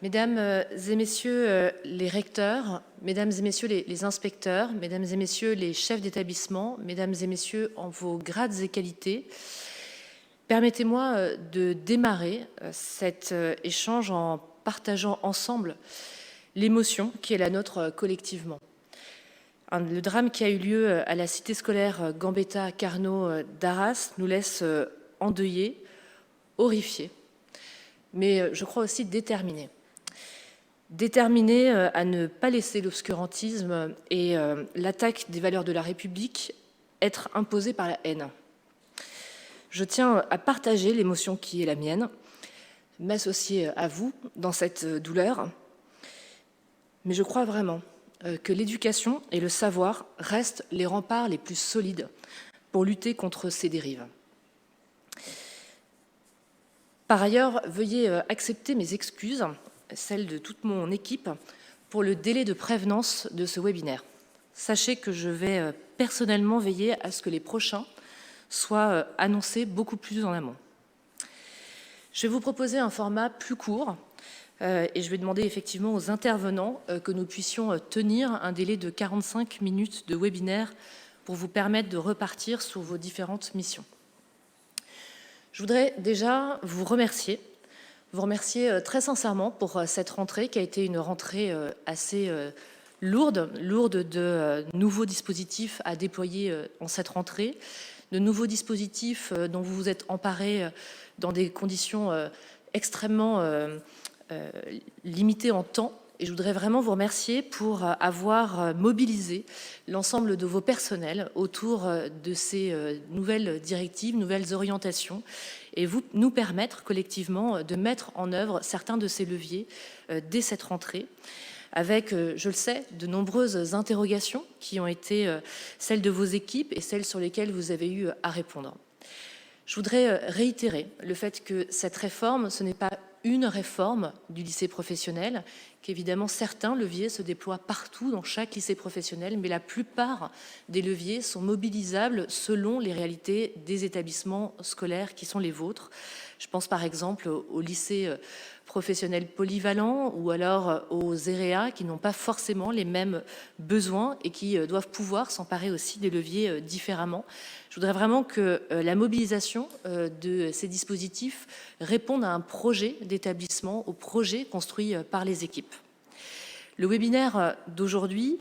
Mesdames et messieurs les recteurs, mesdames et messieurs les inspecteurs, mesdames et messieurs les chefs d'établissement, mesdames et messieurs en vos grades et qualités, permettez-moi de démarrer cet échange en partageant ensemble l'émotion qui est la nôtre collectivement. Le drame qui a eu lieu à la cité scolaire Gambetta Carnot d'Arras nous laisse endeuillés, horrifiés, mais je crois aussi déterminés. Déterminés à ne pas laisser l'obscurantisme et l'attaque des valeurs de la République être imposées par la haine. Je tiens à partager l'émotion qui est la mienne, m'associer à vous dans cette douleur, mais je crois vraiment que l'éducation et le savoir restent les remparts les plus solides pour lutter contre ces dérives. Par ailleurs, veuillez accepter mes excuses, celles de toute mon équipe, pour le délai de prévenance de ce webinaire. Sachez que je vais personnellement veiller à ce que les prochains soient annoncés beaucoup plus en amont. Je vais vous proposer un format plus court et je vais demander effectivement aux intervenants que nous puissions tenir un délai de 45 minutes de webinaire pour vous permettre de repartir sur vos différentes missions. Je voudrais déjà vous remercier très sincèrement pour cette rentrée qui a été une rentrée assez lourde de nouveaux dispositifs à déployer en cette rentrée, de nouveaux dispositifs dont vous vous êtes emparés dans des conditions extrêmement limitées en temps. Et je voudrais vraiment vous remercier pour avoir mobilisé l'ensemble de vos personnels autour de ces nouvelles directives, nouvelles orientations, et nous permettre collectivement de mettre en œuvre certains de ces leviers dès cette rentrée, avec, je le sais, de nombreuses interrogations qui ont été celles de vos équipes et celles sur lesquelles vous avez eu à répondre. Je voudrais réitérer le fait que cette réforme, ce n'est pas une réforme du lycée professionnel, qu'évidemment certains leviers se déploient partout dans chaque lycée professionnel, mais la plupart des leviers sont mobilisables selon les réalités des établissements scolaires qui sont les vôtres. Je pense par exemple au lycée professionnels polyvalents ou alors aux EREA qui n'ont pas forcément les mêmes besoins et qui doivent pouvoir s'emparer aussi des leviers différemment. Je voudrais vraiment que la mobilisation de ces dispositifs réponde à un projet d'établissement, au projet construit par les équipes. Le webinaire d'aujourd'hui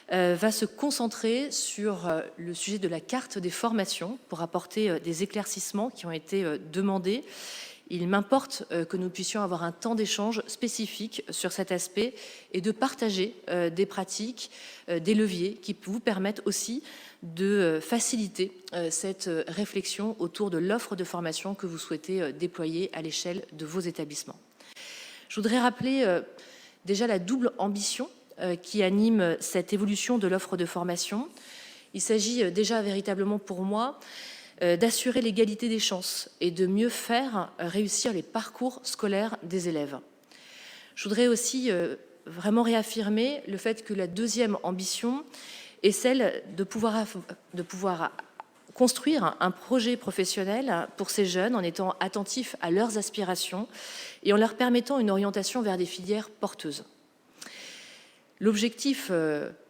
va se concentrer sur le sujet de la carte des formations pour apporter des éclaircissements qui ont été demandés. Il m'importe que nous puissions avoir un temps d'échange spécifique sur cet aspect et de partager des pratiques, des leviers qui vous permettent aussi de faciliter cette réflexion autour de l'offre de formation que vous souhaitez déployer à l'échelle de vos établissements. Je voudrais rappeler déjà la double ambition qui anime cette évolution de l'offre de formation. Il s'agit déjà véritablement pour moi d'assurer l'égalité des chances et de mieux faire réussir les parcours scolaires des élèves. Je voudrais aussi vraiment réaffirmer le fait que la deuxième ambition est celle de pouvoir construire un projet professionnel pour ces jeunes en étant attentifs à leurs aspirations et en leur permettant une orientation vers des filières porteuses. L'objectif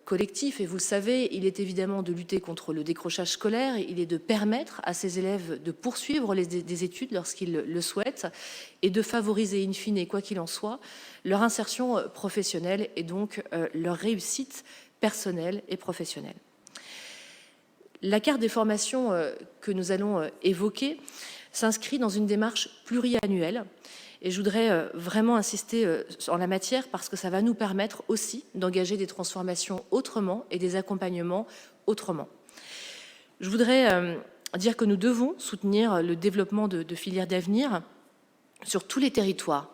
collectif, et vous le savez, il est évidemment de lutter contre le décrochage scolaire, il est de permettre à ces élèves de poursuivre des études lorsqu'ils le souhaitent et de favoriser in fine, quoi qu'il en soit, leur insertion professionnelle et donc leur réussite personnelle et professionnelle. La carte des formations que nous allons évoquer s'inscrit dans une démarche pluriannuelle. Et je voudrais vraiment insister en la matière parce que ça va nous permettre aussi d'engager des transformations autrement et des accompagnements autrement. Je voudrais dire que nous devons soutenir le développement de filières d'avenir sur tous les territoires.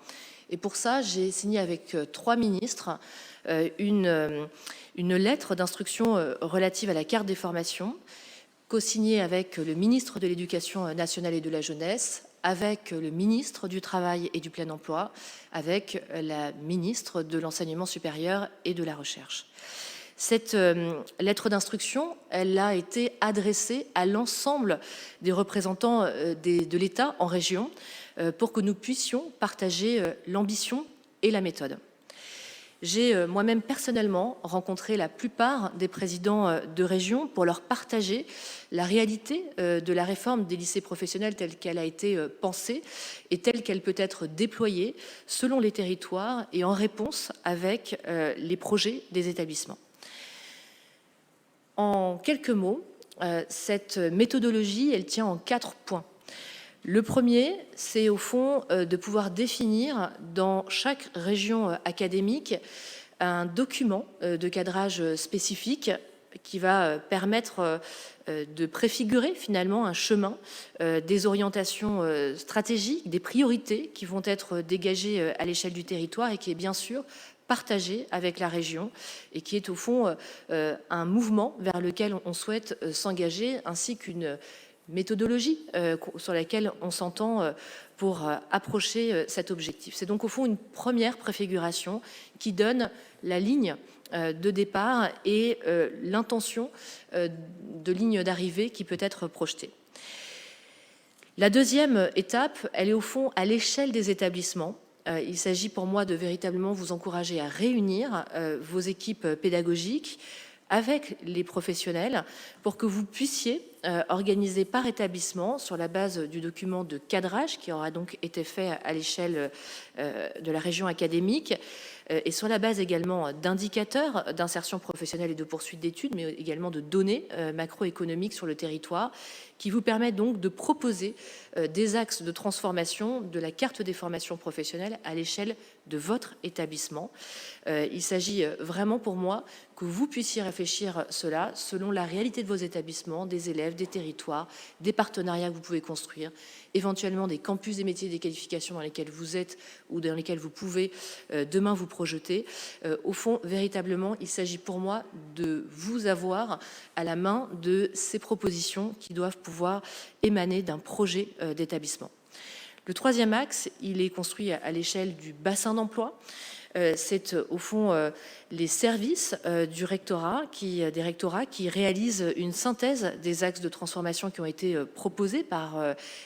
Et pour ça, j'ai signé avec 3 ministres une lettre d'instruction relative à la carte des formations, co-signée avec le ministre de l'Éducation nationale et de la jeunesse, avec le ministre du Travail et du Plein Emploi, avec la ministre de l'Enseignement supérieur et de la Recherche. Cette lettre d'instruction, elle a été adressée à l'ensemble des représentants de l'État en région pour que nous puissions partager l'ambition et la méthode. J'ai moi-même personnellement rencontré la plupart des présidents de région pour leur partager la réalité de la réforme des lycées professionnels telle qu'elle a été pensée et telle qu'elle peut être déployée selon les territoires et en réponse avec les projets des établissements. En quelques mots, cette méthodologie, elle tient en 4 points. Le premier, c'est au fond de pouvoir définir dans chaque région académique un document de cadrage spécifique qui va permettre de préfigurer finalement un chemin, des orientations stratégiques, des priorités qui vont être dégagées à l'échelle du territoire et qui est bien sûr partagé avec la région et qui est au fond un mouvement vers lequel on souhaite s'engager ainsi qu'une méthodologie sur laquelle on s'entend pour approcher cet objectif. C'est donc au fond une première préfiguration qui donne la ligne de départ et l'intention de ligne d'arrivée qui peut être projetée. La deuxième étape, elle est au fond à l'échelle des établissements. Il s'agit pour moi de véritablement vous encourager à réunir vos équipes pédagogiques avec les professionnels pour que vous puissiez organiser par établissement sur la base du document de cadrage qui aura donc été fait à l'échelle de la région académique et sur la base également d'indicateurs d'insertion professionnelle et de poursuite d'études, mais également de données macroéconomiques sur le territoire qui vous permettent donc de proposer des axes de transformation de la carte des formations professionnelles à l'échelle de votre établissement. Il s'agit vraiment pour moi que vous puissiez réfléchir cela selon la réalité de vos établissements, des élèves, des territoires, des partenariats que vous pouvez construire, éventuellement des campus des métiers et des qualifications dans lesquels vous êtes ou dans lesquels vous pouvez demain vous projeter. Au fond, véritablement, il s'agit pour moi de vous avoir à la main de ces propositions qui doivent pouvoir émaner d'un projet d'établissement. Le troisième axe, il est construit à l'échelle du bassin d'emploi. C'est au fond les services des rectorats qui réalisent une synthèse des axes de transformation qui ont été proposés par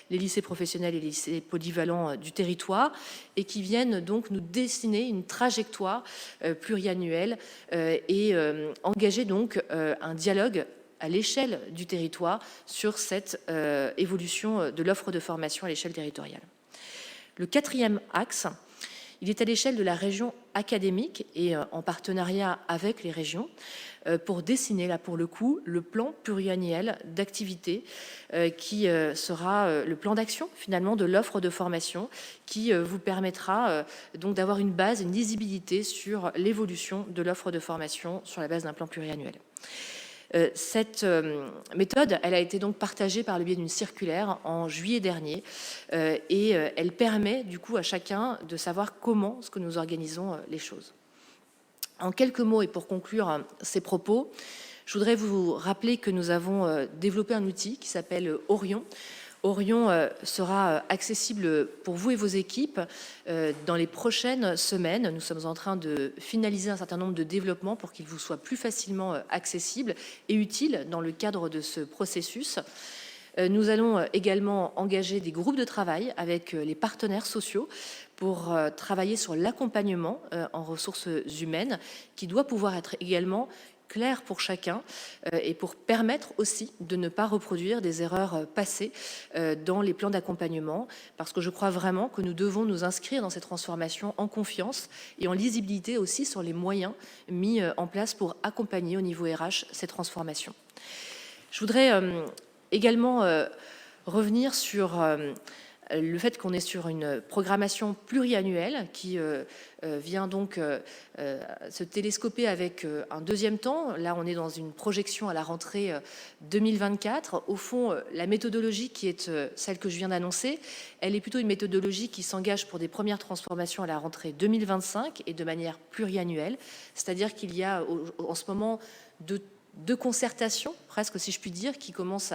les lycées professionnels et les lycées polyvalents du territoire et qui viennent donc nous dessiner une trajectoire pluriannuelle et engager donc un dialogue à l'échelle du territoire sur cette évolution de l'offre de formation à l'échelle territoriale. Le quatrième axe, il est à l'échelle de la région académique et en partenariat avec les régions pour dessiner, là pour le coup, le plan pluriannuel d'activité qui sera le plan d'action finalement de l'offre de formation qui vous permettra donc d'avoir une base, une lisibilité sur l'évolution de l'offre de formation sur la base d'un plan pluriannuel. Cette méthode, elle a été donc partagée par le biais d'une circulaire en juillet dernier et elle permet du coup à chacun de savoir comment est-ce que nous organisons les choses. En quelques mots et pour conclure ces propos, je voudrais vous rappeler que nous avons développé un outil qui s'appelle Orion. Orion sera accessible pour vous et vos équipes dans les prochaines semaines. Nous sommes en train de finaliser un certain nombre de développements pour qu'il vous soit plus facilement accessible et utile dans le cadre de ce processus. Nous allons également engager des groupes de travail avec les partenaires sociaux pour travailler sur l'accompagnement en ressources humaines qui doit pouvoir être également clair pour chacun et pour permettre aussi de ne pas reproduire des erreurs passées dans les plans d'accompagnement parce que je crois vraiment que nous devons nous inscrire dans ces transformations en confiance et en lisibilité aussi sur les moyens mis en place pour accompagner au niveau RH ces transformations. Je voudrais également revenir sur le fait qu'on est sur une programmation pluriannuelle qui vient donc se télescoper avec un deuxième temps. Là, on est dans une projection à la rentrée 2024. Au fond, la méthodologie qui est celle que je viens d'annoncer, elle est plutôt une méthodologie qui s'engage pour des premières transformations à la rentrée 2025 et de manière pluriannuelle. C'est-à-dire qu'il y a en ce moment deux concertations, presque si je puis dire, qui commencent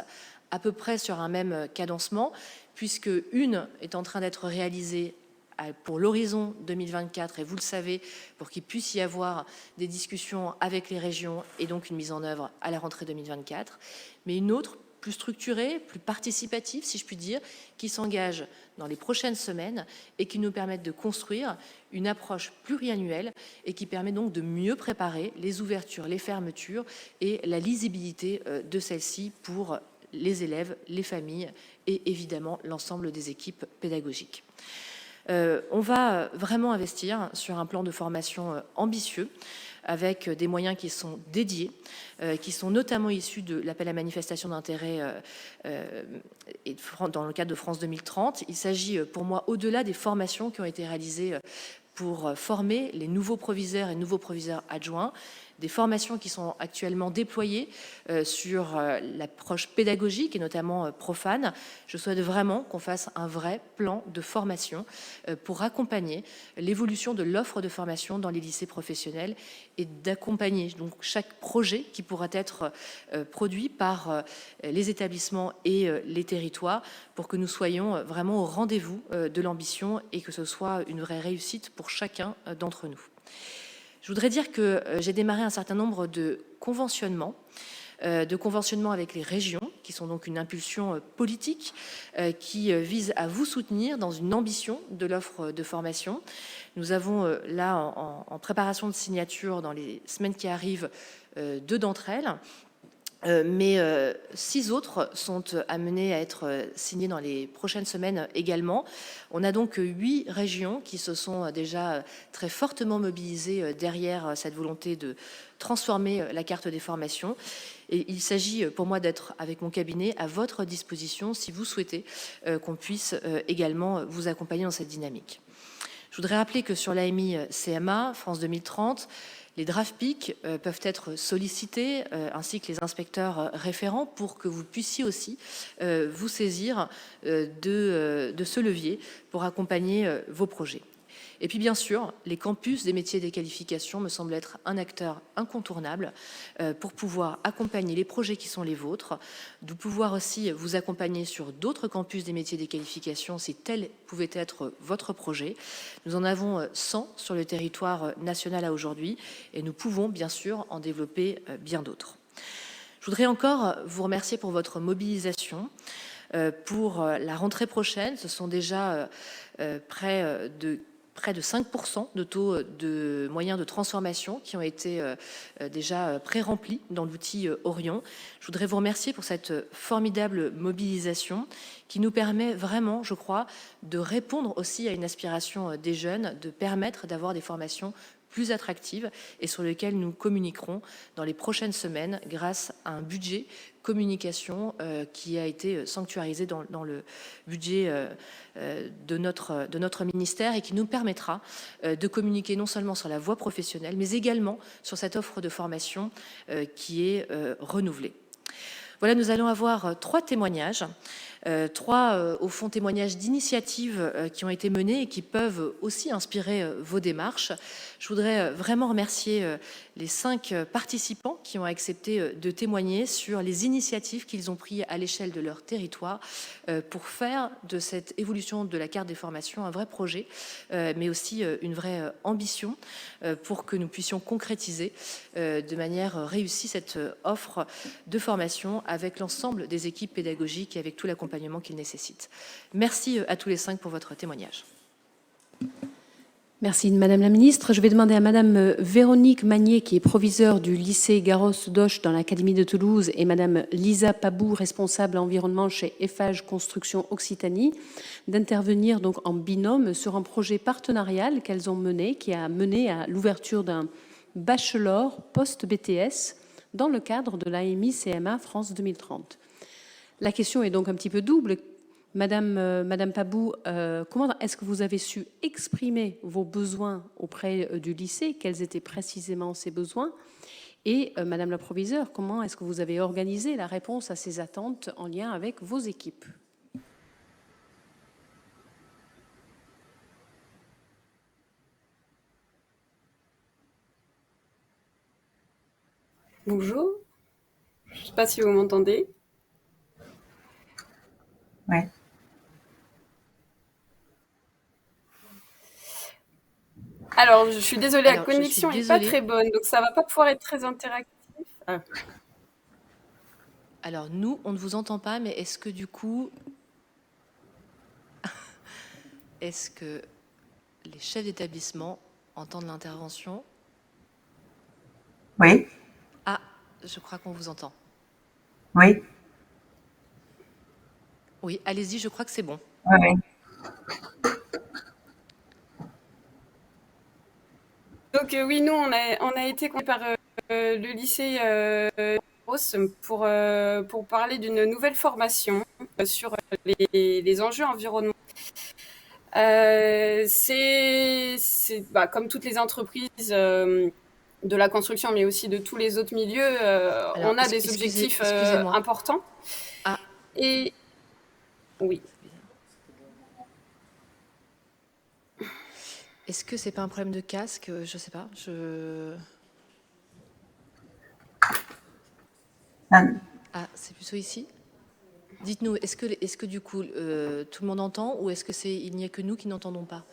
à peu près sur un même cadencement, puisque une est en train d'être réalisée pour l'horizon 2024, et vous le savez, pour qu'il puisse y avoir des discussions avec les régions et donc une mise en œuvre à la rentrée 2024, mais une autre plus structuré, plus participatif, si je puis dire, qui s'engage dans les prochaines semaines et qui nous permettent de construire une approche pluriannuelle et qui permet donc de mieux préparer les ouvertures, les fermetures et la lisibilité de celles-ci pour les élèves, les familles et évidemment l'ensemble des équipes pédagogiques. On va vraiment investir sur un plan de formation ambitieux avec des moyens qui sont dédiés, qui sont notamment issus de l'appel à manifestation d'intérêt dans le cadre de France 2030. Il s'agit pour moi, au-delà des formations qui ont été réalisées pour former les nouveaux proviseurs et nouveaux proviseurs adjoints, des formations qui sont actuellement déployées sur l'approche pédagogique et notamment profane. Je souhaite vraiment qu'on fasse un vrai plan de formation pour accompagner l'évolution de l'offre de formation dans les lycées professionnels et d'accompagner donc chaque projet qui pourra être produit par les établissements et les territoires pour que nous soyons vraiment au rendez-vous de l'ambition et que ce soit une vraie réussite pour chacun d'entre nous. Je voudrais dire que j'ai démarré un certain nombre de conventionnements avec les régions, qui sont donc une impulsion politique qui vise à vous soutenir dans une ambition de l'offre de formation. Nous avons là en préparation de signature dans les semaines qui arrivent 2 d'entre elles. Mais 6 autres sont amenés à être signés dans les prochaines semaines également. On a donc 8 régions qui se sont déjà très fortement mobilisées derrière cette volonté de transformer la carte des formations. Et il s'agit pour moi d'être avec mon cabinet à votre disposition si vous souhaitez qu'on puisse également vous accompagner dans cette dynamique. Je voudrais rappeler que sur l'AMI CMA, France 2030, les DRAFPIC peuvent être sollicités, ainsi que les inspecteurs référents, pour que vous puissiez aussi vous saisir de ce levier pour accompagner vos projets. Et puis bien sûr, les campus des métiers et des qualifications me semblent être un acteur incontournable pour pouvoir accompagner les projets qui sont les vôtres, de pouvoir aussi vous accompagner sur d'autres campus des métiers et des qualifications si tel pouvait être votre projet. Nous en avons 100 sur le territoire national à aujourd'hui et nous pouvons bien sûr en développer bien d'autres. Je voudrais encore vous remercier pour votre mobilisation. Pour la rentrée prochaine, ce sont déjà près de 5% de taux de moyens de transformation qui ont été déjà pré-remplis dans l'outil Orion. Je voudrais vous remercier pour cette formidable mobilisation qui nous permet vraiment, je crois, de répondre aussi à une aspiration des jeunes, de permettre d'avoir des formations plus attractives et sur lesquelles nous communiquerons dans les prochaines semaines grâce à un budget communication qui a été sanctuarisé dans le budget de notre ministère et qui nous permettra de communiquer non seulement sur la voie professionnelle, mais également sur cette offre de formation qui est renouvelée. Voilà, nous allons avoir 3 témoignages. 3, au fond, témoignages d'initiatives qui ont été menées et qui peuvent aussi inspirer vos démarches. Je voudrais vraiment remercier les 5 participants qui ont accepté de témoigner sur les initiatives qu'ils ont prises à l'échelle de leur territoire pour faire de cette évolution de la carte des formations un vrai projet, mais aussi une vraie ambition pour que nous puissions concrétiser de manière réussie cette offre de formation avec l'ensemble des équipes pédagogiques et avec tout l'accompagnement qu'ils nécessitent. Merci à tous les 5 pour votre témoignage. Merci Madame la Ministre. Je vais demander à Madame Véronique Magnier, qui est proviseure du lycée Garros-Doche dans l'Académie de Toulouse, et Madame Lisa Pabou, responsable environnement chez Eiffage Construction Occitanie, d'intervenir donc en binôme sur un projet partenarial qu'elles ont mené, qui a mené à l'ouverture d'un bachelor post-BTS dans le cadre de l'AMI CMA France 2030. La question est donc un petit peu double. Madame Pabou, comment est-ce que vous avez su exprimer vos besoins auprès du lycée? Quels étaient précisément ces besoins? Et Madame la proviseure, comment est-ce que vous avez organisé la réponse à ces attentes en lien avec vos équipes? Bonjour, je ne sais pas si vous m'entendez. Ouais. Alors, je suis désolée, la connexion n'est pas très bonne, donc ça ne va pas pouvoir être très interactif. Ah. Alors, nous, on ne vous entend pas, mais est-ce que du coup, est-ce que les chefs d'établissement entendent l'intervention? Oui, Ah, je crois qu'on vous entend. oui, Oui, allez-y, je crois que c'est bon. oui, oui. Donc oui, nous, on a été contactés par le lycée Rose pour parler d'une nouvelle formation sur les enjeux environnementaux. Comme toutes les entreprises de la construction, mais aussi de tous les autres milieux, Alors, on a des objectifs excusez-moi. importants. Ah, Et oui. est-ce que c'est pas un problème de casque? Je sais pas. Ah, c'est plutôt ici. Dites-nous, est-ce que du coup, tout le monde entend ou est-ce que il n'y a que nous qui n'entendons pas?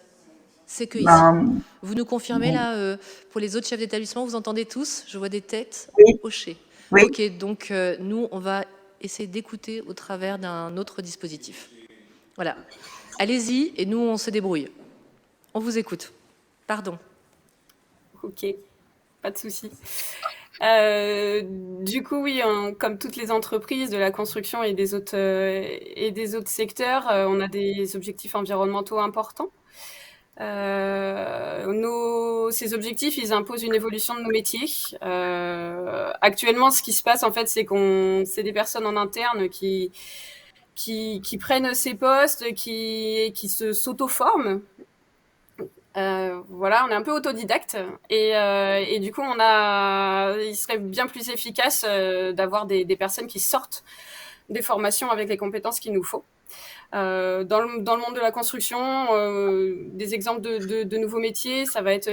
C'est que ici. Ben, Vous nous confirmez là, pour les autres chefs d'établissement, vous entendez tous? Je vois des têtes oui, hochées. oui. Ok, donc nous, on va essayer d'écouter au travers d'un autre dispositif. Voilà. Allez-y et nous, on se débrouille. On vous écoute. Pardon. Ok, pas de souci. Du coup, oui, comme toutes les entreprises de la construction et des autres secteurs, on a des objectifs environnementaux importants. Ces objectifs, ils imposent une évolution de nos métiers. Actuellement, ce qui se passe, en fait, c'est des personnes en interne qui prennent ces postes, qui s'auto-forment. Voilà, on est un peu autodidacte et du coup, il serait bien plus efficace d'avoir des personnes qui sortent des formations avec les compétences qu'il nous faut. Dans le monde de la construction, des exemples de nouveaux métiers, ça va être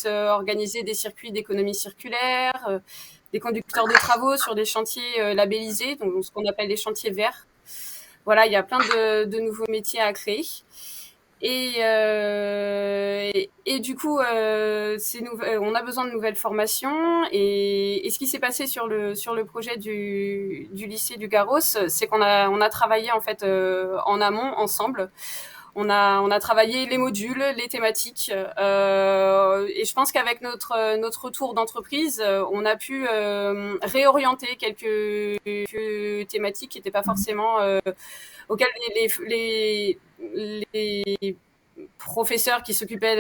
organiser des circuits d'économie circulaire, des conducteurs de travaux sur des chantiers labellisés, donc ce qu'on appelle des chantiers verts. Voilà, il y a plein de nouveaux métiers à créer. Et du coup, on a besoin de nouvelles formations. Et ce qui s'est passé sur le projet du lycée du Garros, c'est qu'on a travaillé en fait en amont ensemble. On a travaillé les modules, les thématiques, et je pense qu'avec notre retour d'entreprise, on a pu réorienter quelques thématiques qui n'étaient pas forcément auxquelles les professeurs qui s'occupaient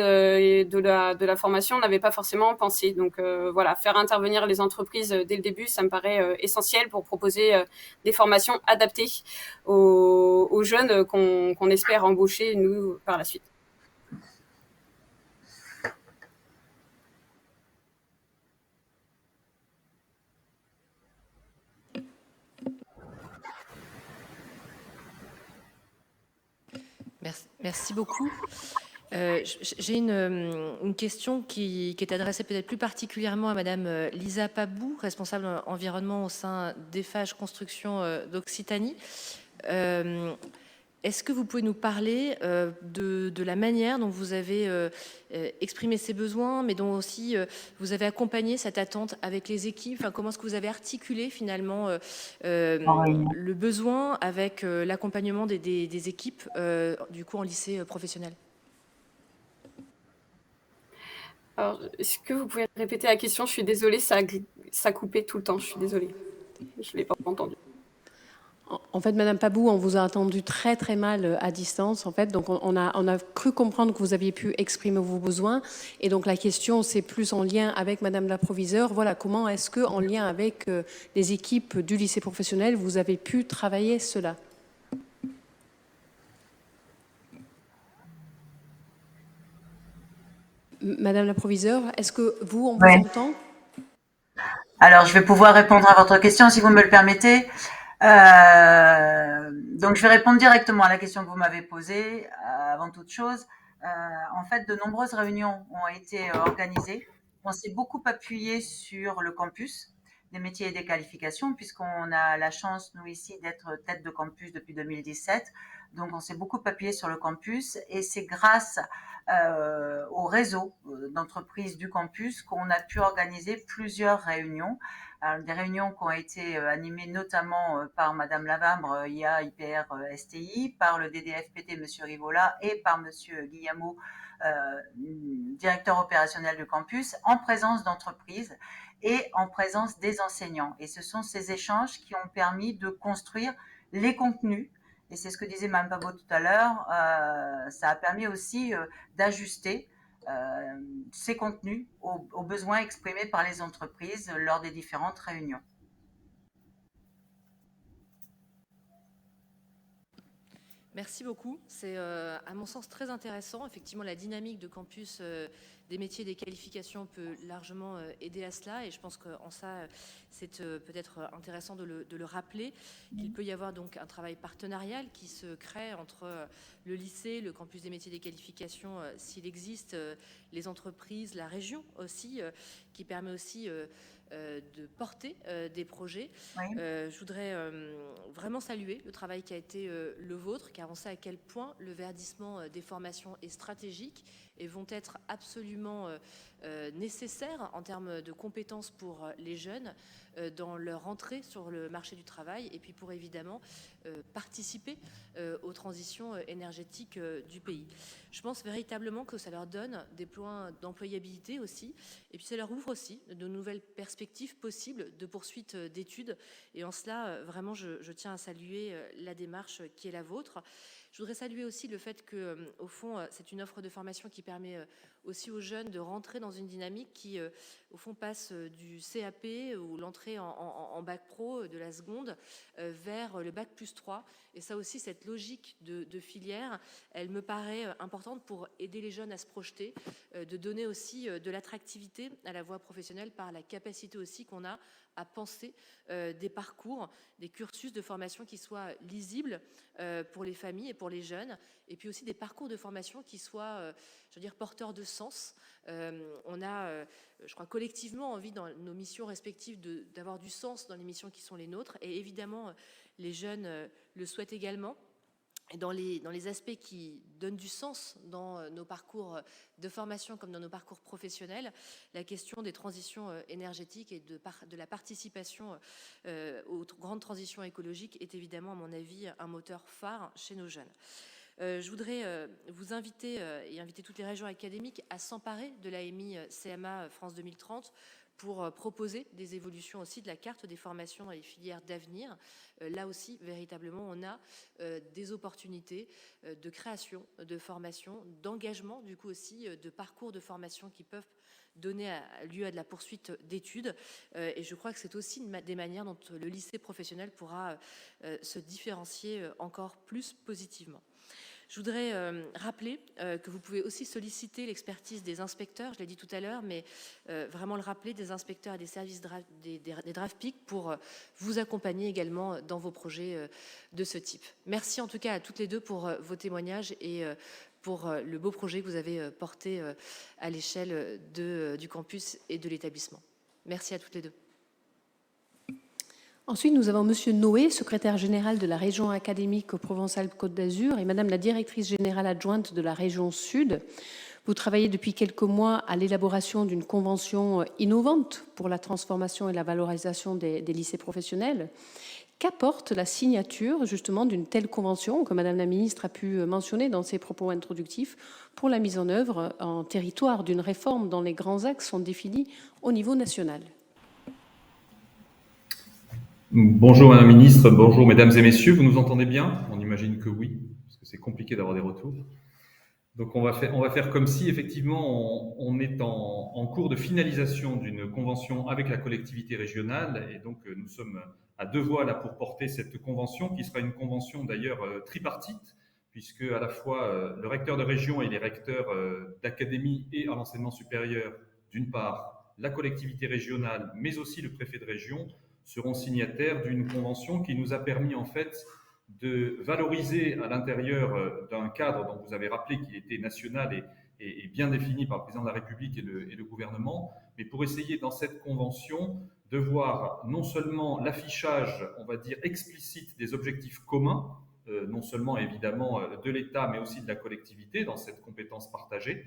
de la formation n'avaient pas forcément pensé. Donc voilà, faire intervenir les entreprises dès le début, ça me paraît essentiel pour proposer des formations adaptées aux jeunes qu'on espère embaucher, nous, par la suite. Merci beaucoup. J'ai une question qui est adressée peut-être plus particulièrement à Madame Lisa Pabou, responsable environnement au sein d'Eiffage Construction d'Occitanie. Est-ce que vous pouvez nous parler de la manière dont vous avez exprimé ces besoins, mais dont aussi vous avez accompagné cette attente avec les équipes? Enfin, comment est-ce que vous avez articulé finalement le besoin avec l'accompagnement des équipes du coup en lycée professionnel? Alors, est-ce que vous pouvez répéter la question? Je suis désolée, ça coupait tout le temps. Je suis désolée. Je ne l'ai pas entendu. En fait, Madame Pabou, on vous a entendu très très mal à distance. En fait, donc on a cru comprendre que vous aviez pu exprimer vos besoins. Et donc la question, c'est plus en lien avec Madame la proviseure. Voilà, comment est-ce que, en lien avec les équipes du lycée professionnel, vous avez pu travailler cela? Madame la proviseure, est-ce que vous, on vous entend? Alors, je vais pouvoir répondre à votre question si vous me le permettez. Donc, je vais répondre directement à la question que vous m'avez posée. Avant toute chose, en fait, de nombreuses réunions ont été organisées. On s'est beaucoup appuyé sur le campus des métiers et des qualifications, puisqu'on a la chance, nous ici, d'être tête de campus depuis 2017. Donc, on s'est beaucoup appuyé sur le campus et c'est grâce au réseau d'entreprises du campus qu'on a pu organiser plusieurs réunions. Alors, des réunions qui ont été animées notamment par Madame Lavambre, IA, IPR, STI, par le DDFPT, Monsieur Rivola, et par Monsieur Guillemot, directeur opérationnel du campus, en présence d'entreprises et en présence des enseignants. Et ce sont ces échanges qui ont permis de construire les contenus. Et c'est ce que disait Mme Pabot tout à l'heure, ça a permis aussi d'ajuster ces contenus aux besoins exprimés par les entreprises lors des différentes réunions. Merci beaucoup. C'est à mon sens très intéressant. Effectivement, la dynamique de campus des métiers et des qualifications peut largement aider à cela. Et je pense qu'en ça, c'est peut-être intéressant de le rappeler, qu'il peut y avoir donc un travail partenarial qui se crée entre le lycée, le campus des métiers et des qualifications, s'il existe, les entreprises, la région aussi, qui permet aussi de porter des projets. Oui. Je voudrais vraiment saluer le travail qui a été le vôtre, car on sait à quel point le verdissement des formations est stratégique et vont être absolument nécessaires en termes de compétences pour les jeunes dans leur entrée sur le marché du travail et puis pour évidemment participer aux transitions énergétiques du pays. Je pense véritablement que ça leur donne des points d'employabilité aussi et puis ça leur ouvre aussi de nouvelles perspectives possibles de poursuite d'études et en cela vraiment je tiens à saluer la démarche qui est la vôtre. Je voudrais saluer aussi le fait que, au fond, c'est une offre de formation qui permet aussi aux jeunes de rentrer dans une dynamique qui, au fond, passe du CAP ou l'entrée en bac pro de la seconde vers le bac plus 3. Et ça aussi, cette logique de filière, elle me paraît importante pour aider les jeunes à se projeter, de donner aussi de l'attractivité à la voie professionnelle par la capacité aussi qu'on a à penser des parcours, des cursus de formation qui soient lisibles pour les familles et pour les jeunes, et puis aussi des parcours de formation qui soient, je veux dire, porteurs de sens. On a, je crois, collectivement envie dans nos missions respectives d'avoir du sens dans les missions qui sont les nôtres, et évidemment, les jeunes le souhaitent également. Et dans les aspects qui donnent du sens dans nos parcours de formation comme dans nos parcours professionnels, la question des transitions énergétiques et de la participation aux grandes transitions écologiques est évidemment, à mon avis, un moteur phare chez nos jeunes. Je voudrais vous inviter et inviter toutes les régions académiques à s'emparer de l'AMI CMA France 2030 pour proposer des évolutions aussi de la carte des formations dans les filières d'avenir. Là aussi, véritablement, on a des opportunités de création, de formation, d'engagement, du coup aussi, de parcours de formation qui peuvent donner lieu à de la poursuite d'études. Et je crois que c'est aussi des manières dont le lycée professionnel pourra se différencier encore plus positivement. Je voudrais rappeler que vous pouvez aussi solliciter l'expertise des inspecteurs, je l'ai dit tout à l'heure, mais vraiment le rappeler des inspecteurs et des services des DRAFPIC pour vous accompagner également dans vos projets de ce type. Merci en tout cas à toutes les deux pour vos témoignages et pour le beau projet que vous avez porté à l'échelle du campus et de l'établissement. Merci à toutes les deux. Ensuite, nous avons Monsieur Noé, secrétaire général de la région académique Provence-Alpes-Côte d'Azur, et Madame la directrice générale adjointe de la région Sud. Vous travaillez depuis quelques mois à l'élaboration d'une convention innovante pour la transformation et la valorisation des lycées professionnels. Qu'apporte la signature justement d'une telle convention que Madame la ministre a pu mentionner dans ses propos introductifs pour la mise en œuvre en territoire d'une réforme dont les grands axes sont définis au niveau national? Bonjour Madame la Ministre, bonjour Mesdames et Messieurs, vous nous entendez bien? On imagine que oui, parce que c'est compliqué d'avoir des retours. Donc on va faire comme si effectivement on est en cours de finalisation d'une convention avec la collectivité régionale et donc nous sommes à deux voix là pour porter cette convention qui sera une convention d'ailleurs tripartite puisque à la fois le recteur de région et les recteurs d'académie et à l'enseignement supérieur d'une part, la collectivité régionale mais aussi le préfet de région seront signataires d'une convention qui nous a permis en fait de valoriser à l'intérieur d'un cadre dont vous avez rappelé qu'il était national et bien défini par le président de la République et le gouvernement, mais pour essayer dans cette convention de voir non seulement l'affichage, on va dire, explicite des objectifs communs non seulement évidemment de l'État, mais aussi de la collectivité dans cette compétence partagée,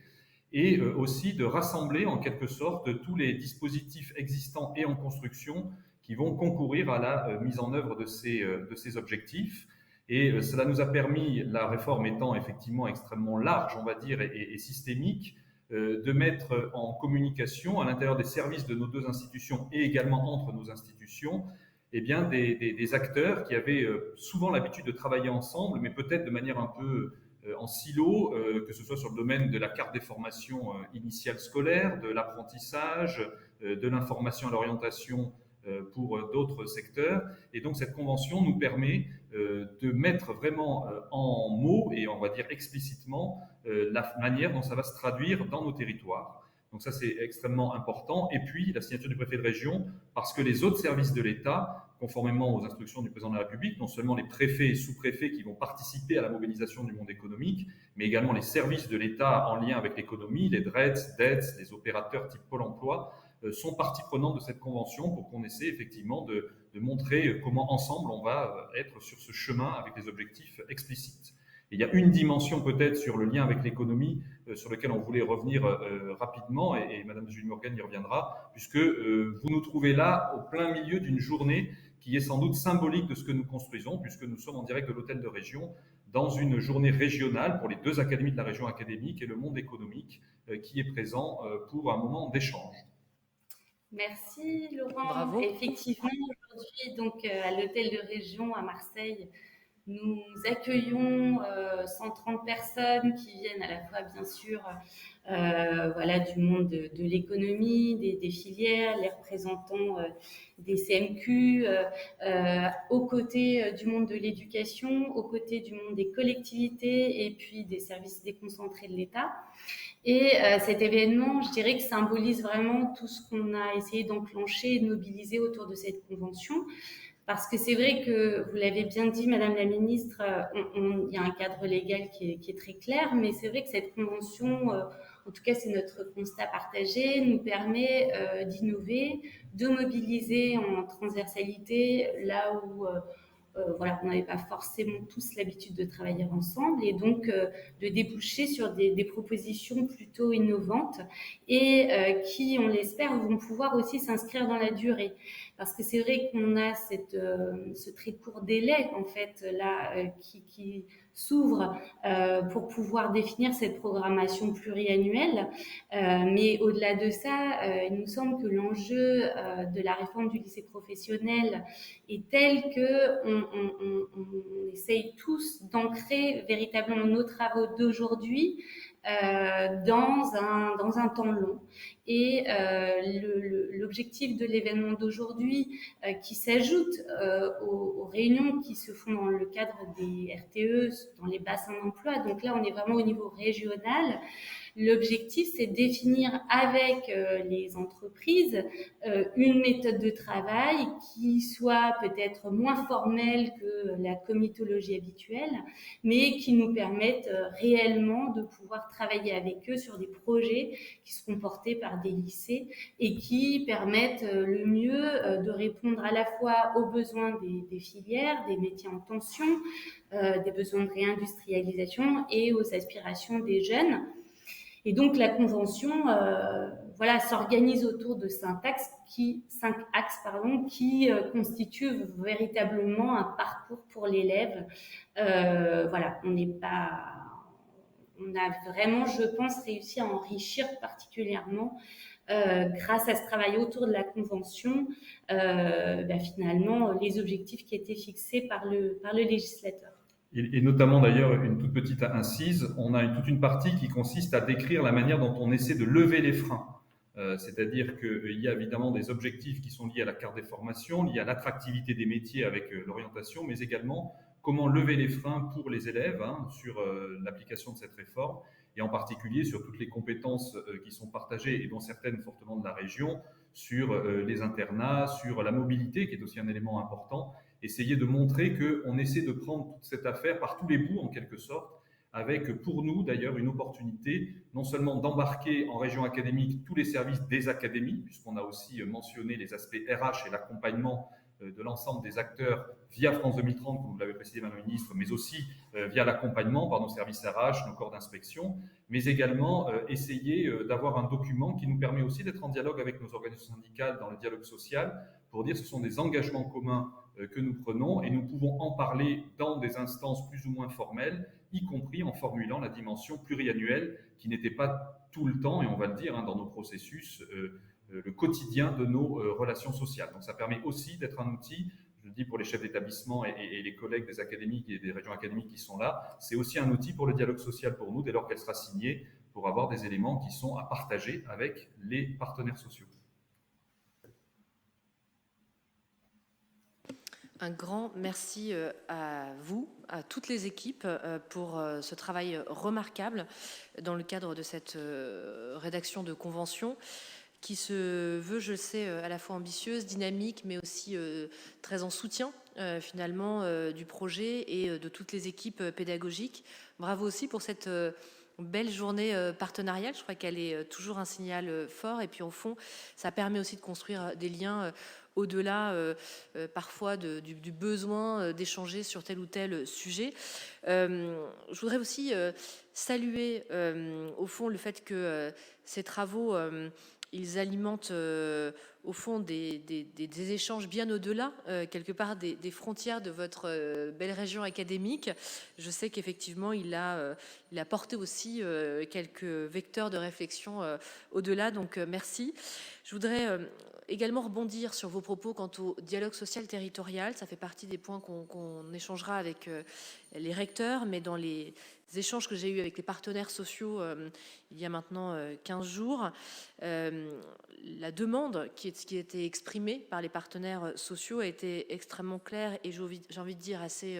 et aussi de rassembler en quelque sorte tous les dispositifs existants et en construction qui vont concourir à la mise en œuvre de ces objectifs. Et cela nous a permis, la réforme étant effectivement extrêmement large, on va dire, et systémique, de mettre en communication à l'intérieur des services de nos deux institutions et également entre nos institutions, eh bien, des acteurs qui avaient souvent l'habitude de travailler ensemble, mais peut-être de manière un peu en silo, que ce soit sur le domaine de la carte des formations initiales scolaires, de l'apprentissage, de l'information à l'orientation pour d'autres secteurs. Et donc cette convention nous permet de mettre vraiment en mots et on va dire explicitement la manière dont ça va se traduire dans nos territoires. Donc ça, c'est extrêmement important. Et puis, la signature du préfet de région, parce que les autres services de l'État, conformément aux instructions du président de la République, non seulement les préfets et sous-préfets qui vont participer à la mobilisation du monde économique, mais également les services de l'État en lien avec l'économie, les DRETS, DETS, les opérateurs type Pôle emploi, sont partie prenante de cette convention pour qu'on essaie effectivement de montrer comment ensemble on va être sur ce chemin avec des objectifs explicites. Et il y a une dimension peut-être sur le lien avec l'économie sur lequel on voulait revenir rapidement, et Madame Julie Morgan y reviendra, puisque vous nous trouvez là au plein milieu d'une journée qui est sans doute symbolique de ce que nous construisons, puisque nous sommes en direct de l'hôtel de région, dans une journée régionale pour les deux académies de la région académique et le monde économique qui est présent pour un moment d'échange. Merci Laurent. Bravo. Effectivement, aujourd'hui, donc à l'hôtel de région à Marseille, nous accueillons 130 personnes qui viennent à la fois, bien sûr, voilà, du monde de l'économie, des filières, les représentants des CMQ, aux côtés du monde de l'éducation, aux côtés du monde des collectivités et puis des services déconcentrés de l'État. Et cet événement, je dirais que symbolise vraiment tout ce qu'on a essayé d'enclencher et de mobiliser autour de cette convention. Parce que c'est vrai que, vous l'avez bien dit, Madame la Ministre, il y a un cadre légal qui est très clair, mais c'est vrai que cette convention, en tout cas c'est notre constat partagé, nous permet d'innover, de mobiliser en transversalité là où voilà, on n'avait pas forcément tous l'habitude de travailler ensemble et donc de déboucher sur des propositions plutôt innovantes et qui, on l'espère, vont pouvoir aussi s'inscrire dans la durée. Parce que c'est vrai qu'on a ce très court délai en fait là qui s'ouvre pour pouvoir définir cette programmation pluriannuelle. Mais au-delà de ça, il nous semble que l'enjeu de la réforme du lycée professionnel est tel que on essaye tous d'ancrer véritablement nos travaux d'aujourd'hui dans un temps long. Et l'objectif de l'événement d'aujourd'hui, qui s'ajoute aux réunions qui se font dans le cadre des RTE, dans les bassins d'emploi, donc là on est vraiment au niveau régional. L'objectif, c'est de définir avec les entreprises une méthode de travail qui soit peut-être moins formelle que la comitologie habituelle, mais qui nous permette réellement de pouvoir travailler avec eux sur des projets qui seront portés par des lycées et qui permettent le mieux de répondre à la fois aux besoins des filières, des métiers en tension, des besoins de réindustrialisation et aux aspirations des jeunes. Et donc la convention, voilà, s'organise autour de 5 axes qui constituent véritablement un parcours pour l'élève. Voilà, on a vraiment, je pense, réussi à enrichir particulièrement grâce à ce travail autour de la convention, finalement les objectifs qui étaient fixés par le législateur. Et notamment d'ailleurs, une toute petite incise, on a toute une partie qui consiste à décrire la manière dont on essaie de lever les freins. C'est-à-dire qu'il y a évidemment des objectifs qui sont liés à la carte des formations, liés à l'attractivité des métiers avec l'orientation, mais également comment lever les freins pour les élèves sur l'application de cette réforme, et en particulier sur toutes les compétences qui sont partagées, et dont certaines fortement de la région, sur les internats, sur la mobilité, qui est aussi un élément important. Essayer de montrer qu'on essaie de prendre toute cette affaire par tous les bouts, en quelque sorte, avec pour nous d'ailleurs une opportunité non seulement d'embarquer en région académique tous les services des académies, puisqu'on a aussi mentionné les aspects RH et l'accompagnement de l'ensemble des acteurs via France 2030, comme vous l'avez précisé, Madame la Ministre, mais aussi via l'accompagnement par nos services RH, nos corps d'inspection, mais également essayer d'avoir un document qui nous permet aussi d'être en dialogue avec nos organisations syndicales dans le dialogue social pour dire que ce sont des engagements communs que nous prenons et nous pouvons en parler dans des instances plus ou moins formelles, y compris en formulant la dimension pluriannuelle qui n'était pas tout le temps, et on va le dire, dans nos processus, le quotidien de nos relations sociales. Donc ça permet aussi d'être un outil, je le dis pour les chefs d'établissement et les collègues des académiques et des régions académiques qui sont là, c'est aussi un outil pour le dialogue social pour nous, dès lors qu'elle sera signée, pour avoir des éléments qui sont à partager avec les partenaires sociaux. Un grand merci à vous, à toutes les équipes pour ce travail remarquable dans le cadre de cette rédaction de convention qui se veut, je le sais, à la fois ambitieuse, dynamique, mais aussi très en soutien finalement du projet et de toutes les équipes pédagogiques. Bravo aussi pour cette belle journée partenariale. Je crois qu'elle est toujours un signal fort. Et puis au fond, ça permet aussi de construire des liens au-delà parfois du besoin d'échanger sur tel ou tel sujet. Je voudrais aussi saluer au fond le fait que ces travaux ils alimentent au fond des échanges bien au-delà, quelque part, des frontières de votre belle région académique. Je sais qu'effectivement, il a porté aussi quelques vecteurs de réflexion au-delà, donc merci. Je voudrais également rebondir sur vos propos quant au dialogue social territorial. Ça fait partie des points qu'on échangera avec les recteurs, mais dans les échanges que j'ai eus avec les partenaires sociaux il y a maintenant 15 jours, la demande qui a été exprimée par les partenaires sociaux a été extrêmement claire et j'ai envie de dire assez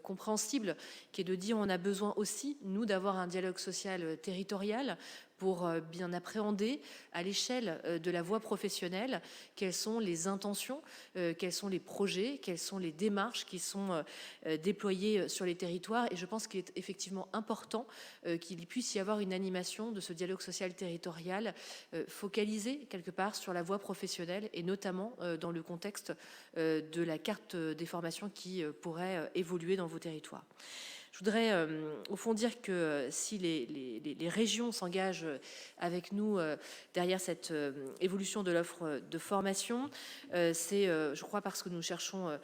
compréhensible, qui est de dire on a besoin aussi, nous, d'avoir un dialogue social territorial pour bien appréhender à l'échelle de la voie professionnelle quelles sont les intentions, quels sont les projets, quelles sont les démarches qui sont déployées sur les territoires. Et je pense qu'il est effectivement important qu'il puisse y avoir une animation de ce dialogue social territorial focalisé quelque part sur la voie professionnelle et notamment dans le contexte de la carte des formations qui pourrait évoluer dans vos territoires. Je voudrais au fond dire que si les régions s'engagent avec nous derrière cette évolution de l'offre de formation, c'est, je crois, parce que nous cherchons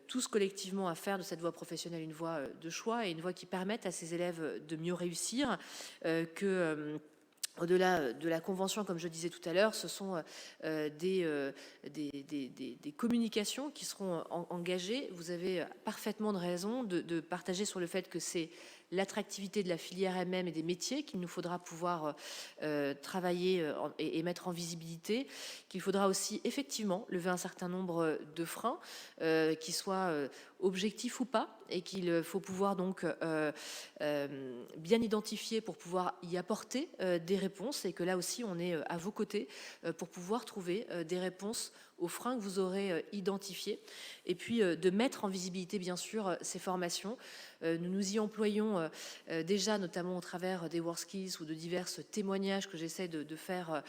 tous collectivement à faire de cette voie professionnelle une voie de choix et une voie qui permette à ces élèves de mieux réussir, au-delà de la convention, comme je disais tout à l'heure, ce sont des communications qui seront engagées. Vous avez parfaitement de raison de partager sur le fait que c'est l'attractivité de la filière elle-même et des métiers qu'il nous faudra pouvoir travailler et mettre en visibilité, qu'il faudra aussi effectivement lever un certain nombre de freins, qui soient objectifs ou pas, et qu'il faut pouvoir donc bien identifier pour pouvoir y apporter des réponses, et que là aussi on est à vos côtés pour pouvoir trouver des réponses aux freins que vous aurez identifiés, et puis de mettre en visibilité bien sûr ces formations. Nous nous y employons déjà, notamment au travers des WorkSkills ou de divers témoignages que j'essaie de faire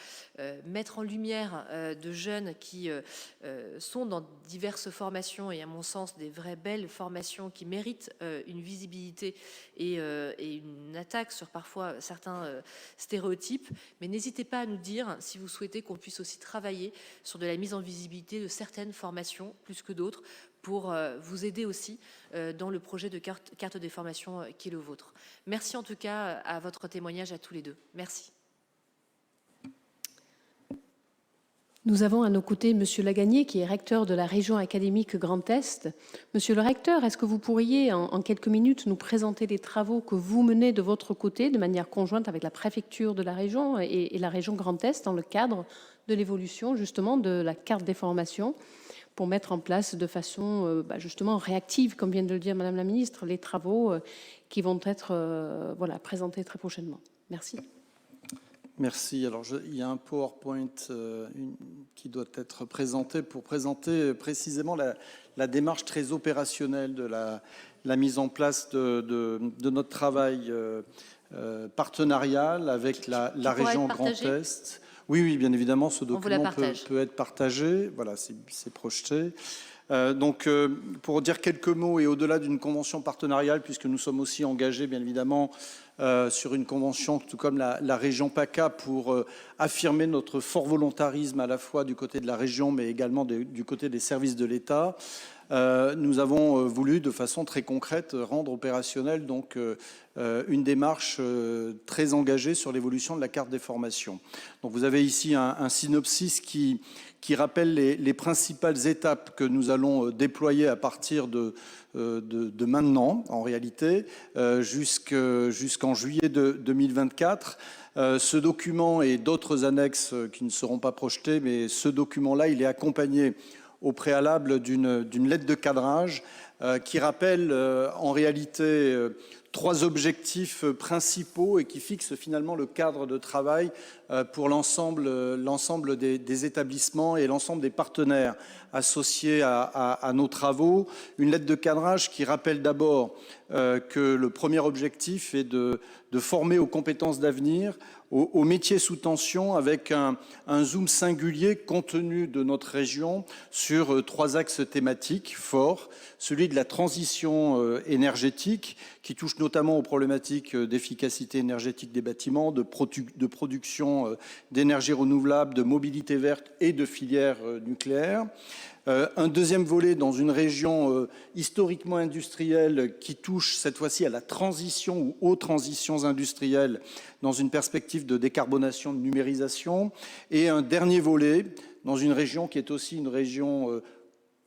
mettre en lumière de jeunes qui sont dans diverses formations et à mon sens des vraies belles formations qui méritent une visibilité et une attaque sur parfois certains stéréotypes. Mais n'hésitez pas à nous dire si vous souhaitez qu'on puisse aussi travailler sur de la mise en visibilité de certaines formations plus que d'autres pour vous aider aussi dans le projet de carte des formations qui est le vôtre. Merci en tout cas à votre témoignage à tous les deux. Merci. Nous avons à nos côtés Monsieur Lagagné, qui est recteur de la région académique Grand Est. Monsieur le recteur, est-ce que vous pourriez en quelques minutes nous présenter les travaux que vous menez de votre côté de manière conjointe avec la préfecture de la région et la région Grand Est dans le cadre de l'évolution justement de la carte des formations pour mettre en place de façon justement réactive, comme vient de le dire Madame la Ministre, les travaux qui vont être présentés très prochainement. Merci. Merci. Alors, il y a un PowerPoint qui doit être présenté pour présenter précisément la démarche très opérationnelle de la mise en place de notre travail partenarial avec la région Grand Est. Oui, bien évidemment, ce document peut être partagé. Voilà, c'est projeté. Pour dire quelques mots et au-delà d'une convention partenariale, puisque nous sommes aussi engagés, bien évidemment, sur une convention, tout comme la région PACA, pour affirmer notre fort volontarisme à la fois du côté de la région, mais également du côté des services de l'État. Nous avons voulu, de façon très concrète, rendre opérationnelle une démarche très engagée sur l'évolution de la carte des formations. Donc vous avez ici un synopsis qui rappelle les principales étapes que nous allons déployer à partir de maintenant, en réalité, jusqu'en juillet 2024. Ce document et d'autres annexes qui ne seront pas projetées, mais ce document-là, il est accompagné au préalable d'une lettre de cadrage qui rappelle en réalité 3 objectifs principaux et qui fixe finalement le cadre de travail pour l'ensemble des établissements et l'ensemble des partenaires associés à nos travaux. Une lettre de cadrage qui rappelle d'abord que le premier objectif est de former aux compétences d'avenir, aux métiers sous tension, avec un zoom singulier compte tenu de notre région sur 3 axes thématiques forts. Celui de la transition énergétique, qui touche notamment aux problématiques d'efficacité énergétique des bâtiments, de production d'énergie renouvelable, de mobilité verte et de filière nucléaire. Un deuxième volet dans une région historiquement industrielle qui touche cette fois-ci à la transition ou aux transitions industrielles dans une perspective de décarbonation, de numérisation. Et un dernier volet dans une région qui est aussi une région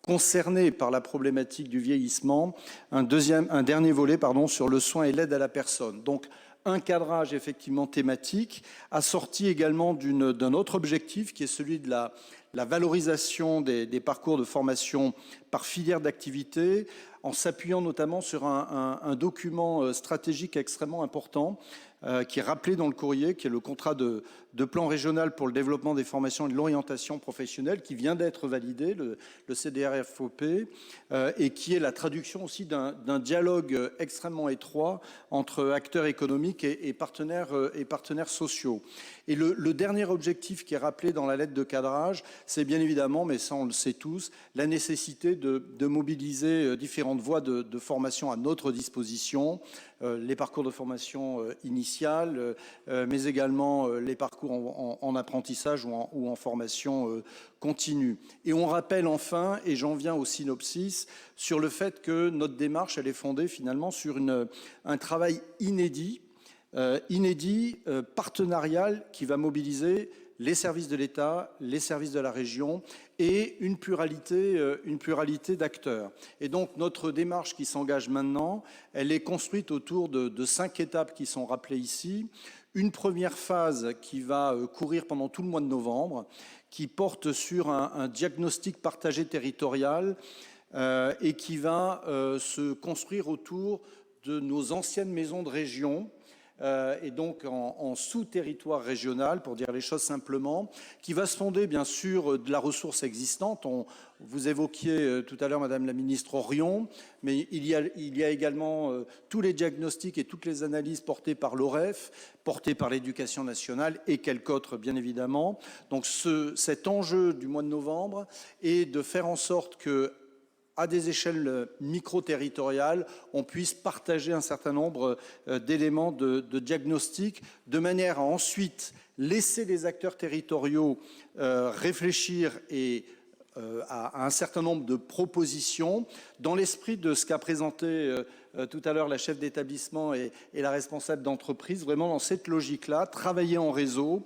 concernée par la problématique du vieillissement. Un dernier volet sur le soin et l'aide à la personne. Donc, un cadrage effectivement thématique, assorti également d'un autre objectif qui est celui de la valorisation des parcours de formation par filière d'activité, en s'appuyant notamment sur un document stratégique extrêmement important qui est rappelé dans le courrier, qui est le contrat de plan régional pour le développement des formations et de l'orientation professionnelle, qui vient d'être validé, le CDRFOP, et qui est la traduction aussi d'un dialogue extrêmement étroit entre acteurs économiques et partenaires sociaux. Et le dernier objectif qui est rappelé dans la lettre de cadrage, c'est bien évidemment, mais ça on le sait tous, la nécessité de mobiliser différentes voies de formation à notre disposition, les parcours de formation initiale, mais également les parcours en apprentissage ou en formation continue. Et on rappelle enfin, et j'en viens au synopsis, sur le fait que notre démarche, elle est fondée finalement sur un travail inédit, partenarial, qui va mobiliser les services de l'État, les services de la région et une pluralité d'acteurs. Et donc notre démarche qui s'engage maintenant, elle est construite autour de 5 étapes qui sont rappelées ici. Une première phase qui va courir pendant tout le mois de novembre, qui porte sur un diagnostic partagé territorial et qui va se construire autour de nos anciennes maisons de région, et donc en sous-territoire régional, pour dire les choses simplement, qui va se fonder bien sûr de la ressource existante. Vous évoquiez tout à l'heure, Madame la Ministre, Orion, mais il y a également tous les diagnostics et toutes les analyses portées par l'OREF, portées par l'Éducation nationale et quelques autres, bien évidemment. Donc cet enjeu du mois de novembre est de faire en sorte que, à des échelles micro-territoriales, on puisse partager un certain nombre d'éléments de diagnostic, de manière à ensuite laisser les acteurs territoriaux réfléchir et à un certain nombre de propositions, dans l'esprit de ce qu'a présenté tout à l'heure la chef d'établissement et la responsable d'entreprise, vraiment dans cette logique-là, travailler en réseau,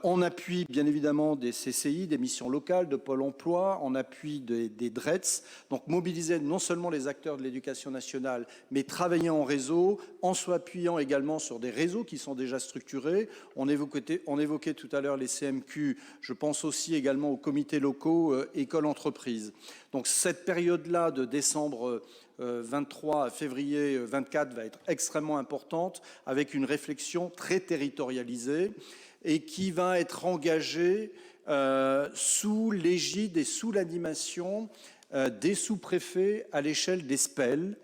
en appui bien évidemment des CCI, des missions locales, de Pôle emploi, en appui des DRETS, donc mobiliser non seulement les acteurs de l'éducation nationale, mais travailler en réseau, en s'appuyant également sur des réseaux qui sont déjà structurés. On évoquait tout à l'heure les CMQ, je pense aussi également aux comités locaux, écoles-entreprises. Donc cette période-là de décembre 23 à février 24 va être extrêmement importante, avec une réflexion très territorialisée, et qui va être engagé sous l'égide et sous l'animation des sous-préfets à l'échelle des SPEL.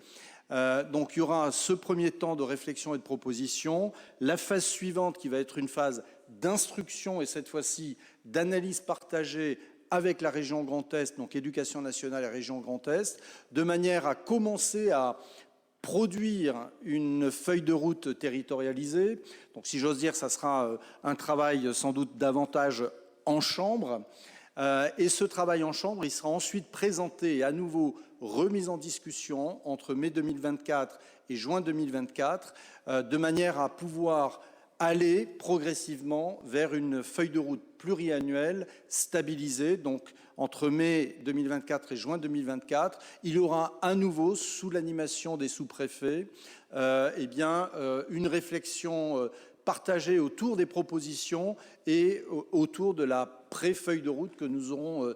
Donc il y aura ce premier temps de réflexion et de proposition. La phase suivante qui va être une phase d'instruction et cette fois-ci d'analyse partagée avec la région Grand Est, donc Éducation nationale et région Grand Est, de manière à commencer à produire une feuille de route territorialisée. Donc si j'ose dire, ça sera un travail sans doute davantage en chambre. Et ce travail en chambre, il sera ensuite présenté et à nouveau remis en discussion entre mai 2024 et juin 2024, de manière à pouvoir aller progressivement vers une feuille de route pluriannuelle stabilisée. Donc, entre mai 2024 et juin 2024, il y aura à nouveau, sous l'animation des sous-préfets, une réflexion partagée autour des propositions et autour de la pré-feuille de route que nous aurons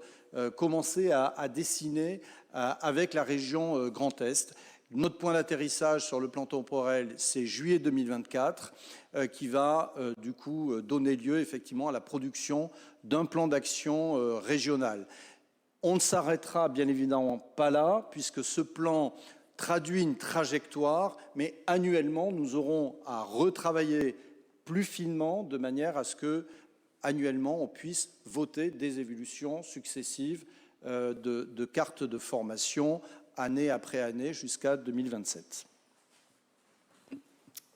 commencé à dessiner avec la région Grand Est. Notre point d'atterrissage sur le plan temporel, c'est juillet 2024, qui va du coup donner lieu effectivement à la production d'un plan d'action régional. On ne s'arrêtera bien évidemment pas là, puisque ce plan traduit une trajectoire, mais annuellement, nous aurons à retravailler plus finement de manière à ce que, annuellement, on puisse voter des évolutions successives de cartes de formation année après année jusqu'à 2027.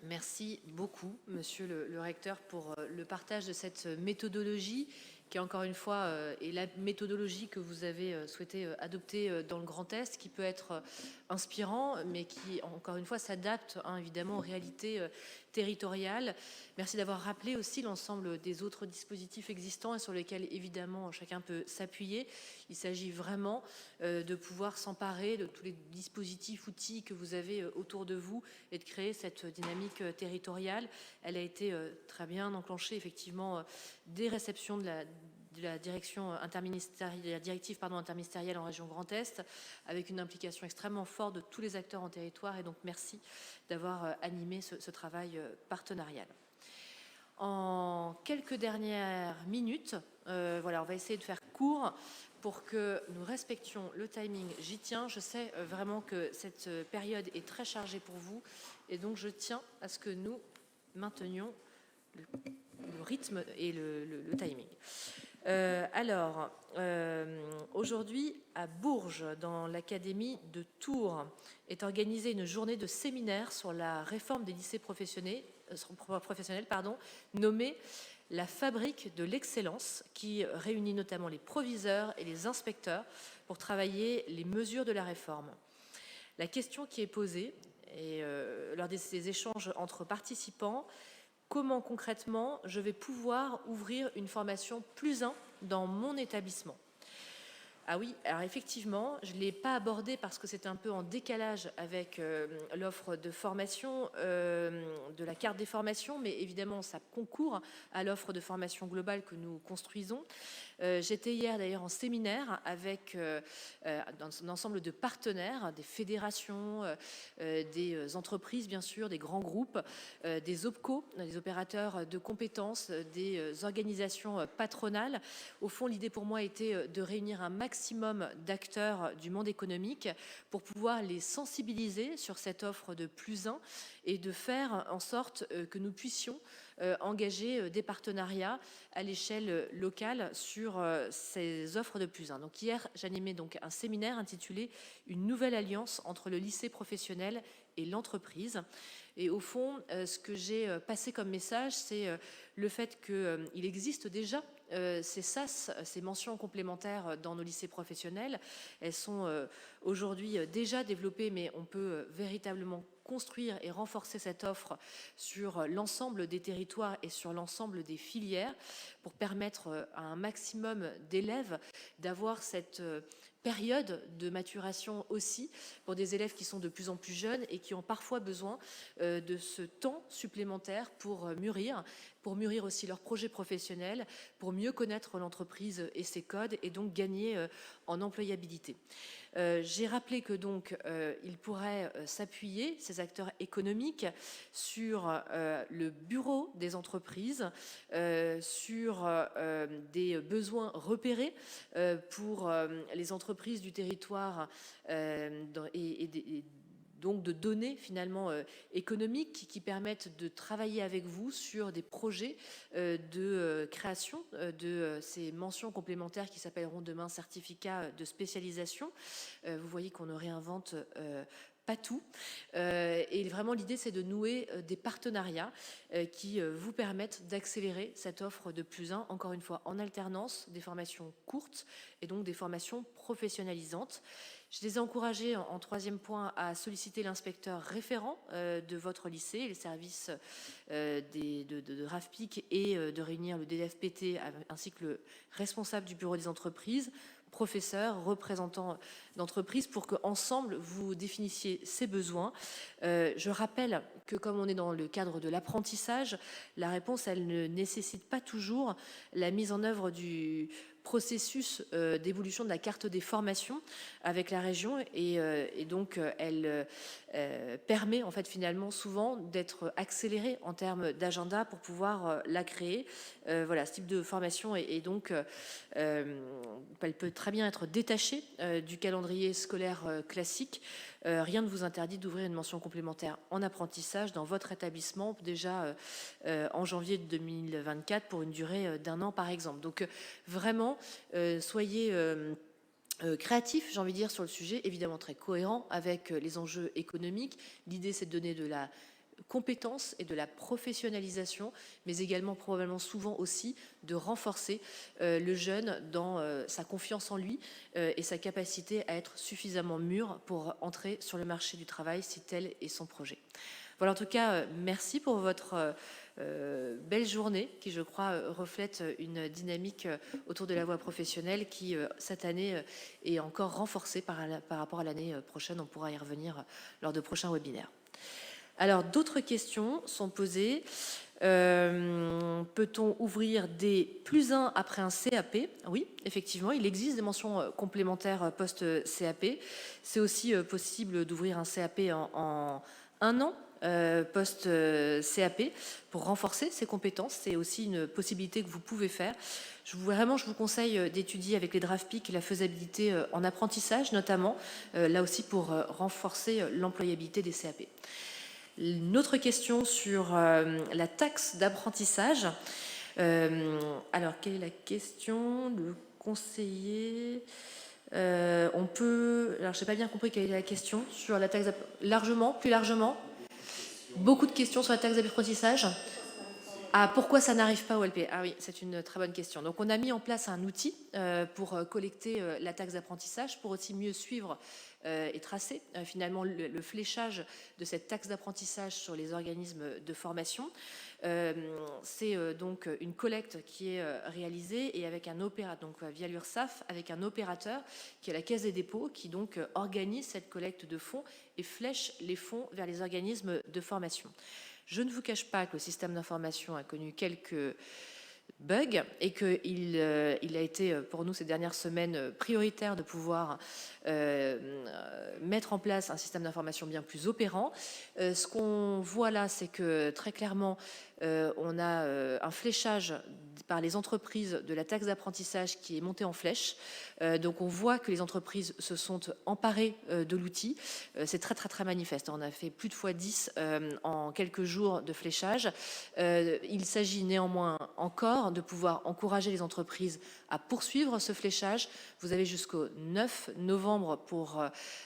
Merci beaucoup, Monsieur le Recteur, pour le partage de cette méthodologie qui, encore une fois, est la méthodologie que vous avez souhaité adopter dans le Grand Est, qui peut être inspirant, mais qui, encore une fois, s'adapte évidemment aux réalités territoriales. Merci d'avoir rappelé aussi l'ensemble des autres dispositifs existants et sur lesquels, évidemment, chacun peut s'appuyer. Il s'agit vraiment de pouvoir s'emparer de tous les dispositifs, outils que vous avez autour de vous et de créer cette dynamique territoriale. Elle a été très bien enclenchée, effectivement, des réceptions de la direction interministérielle, de la directive interministérielle en région Grand Est, avec une implication extrêmement forte de tous les acteurs en territoire. Et donc, merci d'avoir animé ce travail partenarial. En quelques dernières minutes, on va essayer de faire court pour que nous respections le timing. J'y tiens. Je sais vraiment que cette période est très chargée pour vous. Et donc, je tiens à ce que nous maintenions le rythme et le timing. Aujourd'hui, à Bourges, dans l'académie de Tours, est organisée une journée de séminaire sur la réforme des lycées professionnels, nommée la fabrique de l'excellence, qui réunit notamment les proviseurs et les inspecteurs pour travailler les mesures de la réforme. La question qui est posée, lors de ces échanges entre participants, comment concrètement je vais pouvoir ouvrir une formation +1 dans mon établissement? Ah oui, alors effectivement, je ne l'ai pas abordé parce que c'est un peu en décalage avec l'offre de formation, de la carte des formations, mais évidemment, ça concourt à l'offre de formation globale que nous construisons. J'étais hier d'ailleurs en séminaire avec un ensemble de partenaires, des fédérations, des entreprises bien sûr, des grands groupes, des OPCO, des opérateurs de compétences, des organisations patronales. Au fond, l'idée pour moi était de réunir un maximum d'acteurs du monde économique pour pouvoir les sensibiliser sur cette offre de +1 et de faire en sorte que nous puissions engager des partenariats à l'échelle locale sur ces offres de +1. Donc hier, j'animais donc un séminaire intitulé « Une nouvelle alliance entre le lycée professionnel et l'entreprise ». Et au fond, ce que j'ai passé comme message, c'est le fait qu'il existe déjà ces SAS, ces mentions complémentaires dans nos lycées professionnels. Elles sont aujourd'hui déjà développées, mais on peut véritablement construire et renforcer cette offre sur l'ensemble des territoires et sur l'ensemble des filières pour permettre à un maximum d'élèves d'avoir cette période de maturation aussi pour des élèves qui sont de plus en plus jeunes et qui ont parfois besoin de ce temps supplémentaire pour mûrir aussi leur projet professionnel, pour mieux connaître l'entreprise et ses codes et donc gagner en employabilité. J'ai rappelé que donc ils pourraient s'appuyer, ces acteurs économiques, sur le bureau des entreprises, sur des besoins repérés pour les entreprises du territoire et donc de données finalement économiques qui permettent de travailler avec vous sur des projets de création de ces mentions complémentaires qui s'appelleront demain certificats de spécialisation. Vous voyez qu'on ne réinvente pas tout. Et vraiment, l'idée, c'est de nouer des partenariats qui vous permettent d'accélérer cette offre de +1, encore une fois, en alternance, des formations courtes et donc des formations professionnalisantes. Je les ai encouragés en troisième point à solliciter l'inspecteur référent de votre lycée, les services de RAFPIC et de réunir le DFPT ainsi que le responsable du bureau des entreprises, professeurs, représentants d'entreprises pour qu'ensemble vous définissiez ces besoins. Je rappelle que comme on est dans le cadre de l'apprentissage, la réponse, elle ne nécessite pas toujours la mise en œuvre du processus d'évolution de la carte des formations avec la région et donc elle permet en fait finalement souvent d'être accélérée en termes d'agenda pour pouvoir la créer. Voilà, ce type de formation et donc elle peut très bien être détachée du calendrier scolaire classique. Rien ne vous interdit d'ouvrir une mention complémentaire en apprentissage dans votre établissement déjà en janvier 2024 pour une durée d'1 an par exemple. Donc vraiment soyez créatif, j'ai envie de dire, sur le sujet, évidemment très cohérent avec les enjeux économiques. L'idée, c'est de donner de la compétence et de la professionnalisation, mais également probablement souvent aussi de renforcer le jeune dans sa confiance en lui et sa capacité à être suffisamment mûr pour entrer sur le marché du travail si tel est son projet. Voilà, en tout cas, merci pour votre belle journée qui, je crois, reflète une dynamique autour de la voie professionnelle qui, cette année, est encore renforcée par rapport à l'année prochaine. On pourra y revenir lors de prochains webinaires. Alors, d'autres questions sont posées. Peut-on ouvrir des +1 après un CAP? Oui, effectivement, il existe des mentions complémentaires post-CAP. C'est aussi possible d'ouvrir un CAP en 1 an post-CAP pour renforcer ses compétences. C'est aussi une possibilité que vous pouvez faire. Je vous conseille d'étudier avec les DRAFPIC la faisabilité en apprentissage, notamment, là aussi pour renforcer l'employabilité des CAP. Une autre question sur la taxe d'apprentissage. Alors, quelle est la question? Le conseiller... on peut... Alors, je n'ai pas bien compris quelle est la question sur la taxe d'apprentissage. Plus largement beaucoup de questions sur la taxe d'apprentissage. Ah, pourquoi ça n'arrive pas au LP? Ah oui, c'est une très bonne question. Donc, on a mis en place un outil pour collecter la taxe d'apprentissage, pour aussi mieux suivre et tracer finalement le fléchage de cette taxe d'apprentissage sur les organismes de formation. C'est donc une collecte qui est réalisée et avec un opérateur, donc via l'URSSAF, avec un opérateur qui est la Caisse des dépôts, qui donc organise cette collecte de fonds et flèche les fonds vers les organismes de formation. Je ne vous cache pas que le système d'information a connu quelques bugs et qu'il a été pour nous ces dernières semaines prioritaire de pouvoir mettre en place un système d'information bien plus opérant. Ce qu'on voit là, c'est que très clairement, on a un fléchage par les entreprises de la taxe d'apprentissage qui est monté en flèche. Donc on voit que les entreprises se sont emparées de l'outil. C'est très très très manifeste. On a fait plus de x10 en quelques jours de fléchage. Il s'agit néanmoins encore de pouvoir encourager les entreprises à poursuivre ce fléchage. Vous avez jusqu'au 9 novembre pour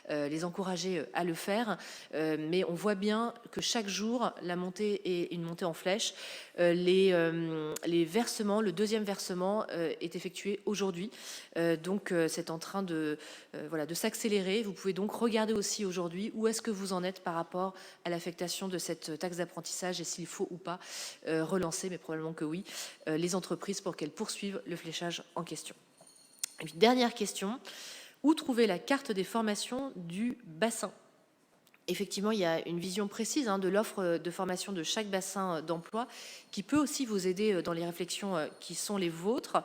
les encourager à le faire. Mais on voit bien que chaque jour, la montée est une montée en flèche. Les versements, le deuxième versement est effectué aujourd'hui. Donc c'est en train de s'accélérer. Vous pouvez donc regarder aussi aujourd'hui où est-ce que vous en êtes par rapport à l'affectation de cette taxe d'apprentissage et s'il faut ou pas relancer, mais probablement que oui, les entreprises pour qu'elles poursuivent le fléchage en question. Et puis, dernière question, où trouver la carte des formations du bassin? Effectivement, il y a une vision précise de l'offre de formation de chaque bassin d'emploi qui peut aussi vous aider dans les réflexions qui sont les vôtres.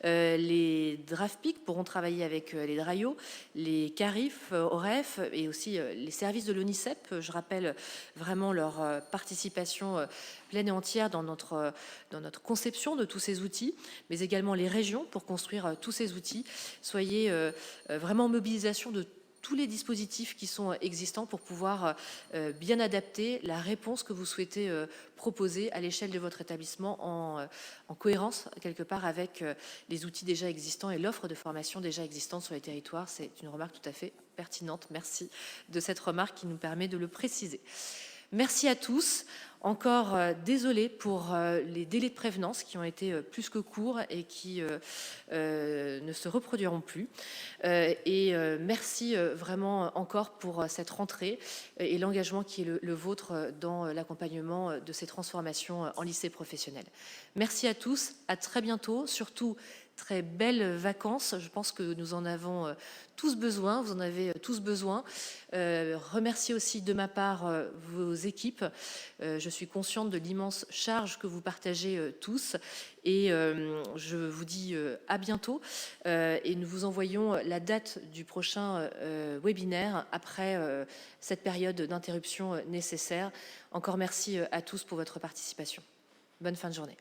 Les DRAFPIC pourront travailler avec les DRAIO, les CARIF, OREF et aussi les services de l'ONICEP. Je rappelle vraiment leur participation pleine et entière dans notre conception de tous ces outils, mais également les régions pour construire tous ces outils. Soyez vraiment en mobilisation de tous les dispositifs qui sont existants pour pouvoir bien adapter la réponse que vous souhaitez proposer à l'échelle de votre établissement en cohérence quelque part avec les outils déjà existants et l'offre de formation déjà existante sur les territoires. C'est une remarque tout à fait pertinente. Merci de cette remarque qui nous permet de le préciser. Merci à tous. Encore désolé pour les délais de prévenance qui ont été plus que courts et qui ne se reproduiront plus. Merci vraiment encore pour cette rentrée et l'engagement qui est le vôtre dans l'accompagnement de ces transformations en lycée professionnel. Merci à tous, à très bientôt, surtout très belles vacances. Je pense que nous en avons tous besoin, vous en avez tous besoin. Remercier aussi de ma part vos équipes. Je suis consciente de l'immense charge que vous partagez tous et je vous dis à bientôt et nous vous envoyons la date du prochain webinaire après cette période d'interruption nécessaire. Encore merci à tous pour votre participation. Bonne fin de journée.